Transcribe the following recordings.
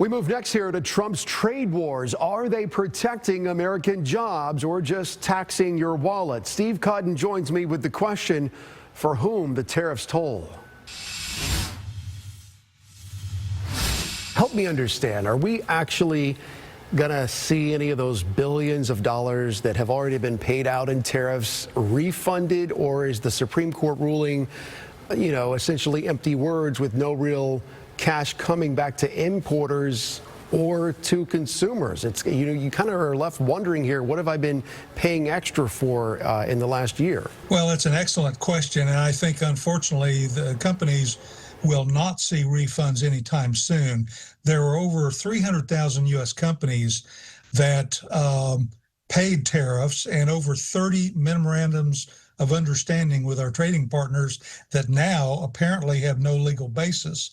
We move next here to Trump's trade wars. Are they protecting American jobs or just taxing your wallet? Steve Cotton joins me with the question, for whom the tariffs toll? Help me understand, are we actually going to see any of those billions of dollars that have already been paid out in tariffs refunded, or is the Supreme Court ruling, essentially empty words with no real cash coming back to importers or to consumers? It's you kind of are left wondering here, what have I been paying extra for in the last year? Well, it's an excellent question, and I think unfortunately the companies will not see refunds anytime soon. There are over 300,000 U.S. companies that paid tariffs, and over 30 memorandums of understanding with our trading partners that now apparently have no legal basis.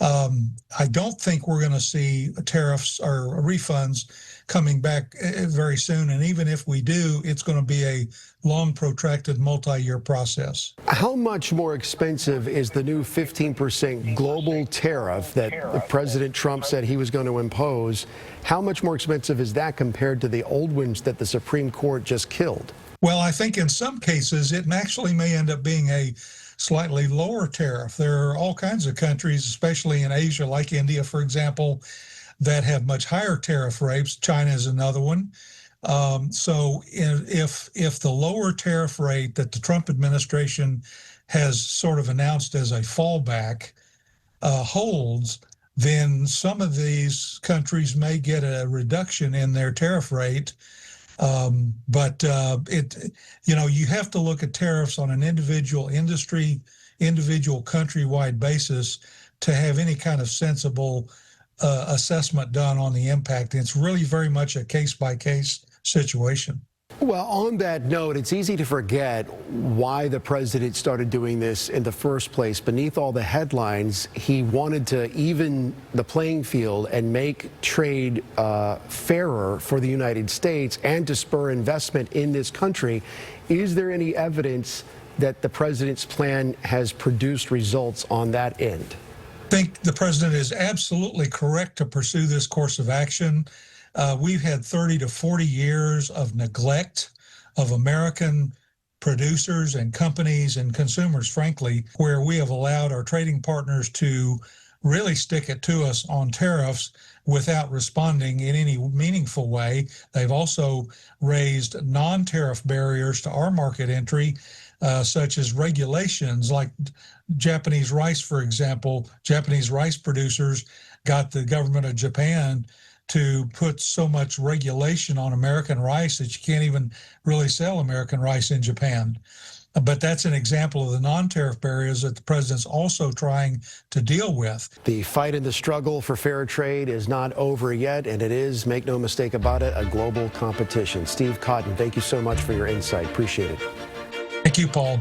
I don't think we're going to see tariffs or refunds coming back very soon, and even if we do, it's going to be a long, protracted, multi-year process. How much more expensive is the new 15% global tariff that President Trump said he was going to impose? How much more expensive is that compared to the old ones that the Supreme Court just killed? Well, I think in some cases it actually may end up being a slightly lower tariff. There are all kinds of countries, especially in Asia, like India, for example, that have much higher tariff rates. China is another one. So if the lower tariff rate that the Trump administration has sort of announced as a fallback holds, then some of these countries may get a reduction in their tariff rate. But you have to look at tariffs on an individual industry, individual countrywide basis to have any kind of sensible assessment done on the impact. It's really very much a case-by-case situation. Well, on that note, it's easy to forget why the president started doing this in the first place. Beneath all the headlines, he wanted to even the playing field and make trade fairer for the United States and to spur investment in this country. Is there any evidence that the president's plan has produced results on that end? I think the president is absolutely correct to pursue this course of action. We've had 30 to 40 years of neglect of American producers and companies and consumers, frankly, where we have allowed our trading partners to really stick it to us on tariffs without responding in any meaningful way. They've also raised non-tariff barriers to our market entry, such as regulations like Japanese rice, for example. Japanese rice producers got the government of Japan to put so much regulation on American rice that you can't even really sell American rice in Japan. But that's an example of the non-tariff barriers that the president's also trying to deal with. The fight and the struggle for fair trade is not over yet, and it is, make no mistake about it, a global competition. Steve Cotton, thank you so much for your insight. Appreciate it. Thank you, Paul.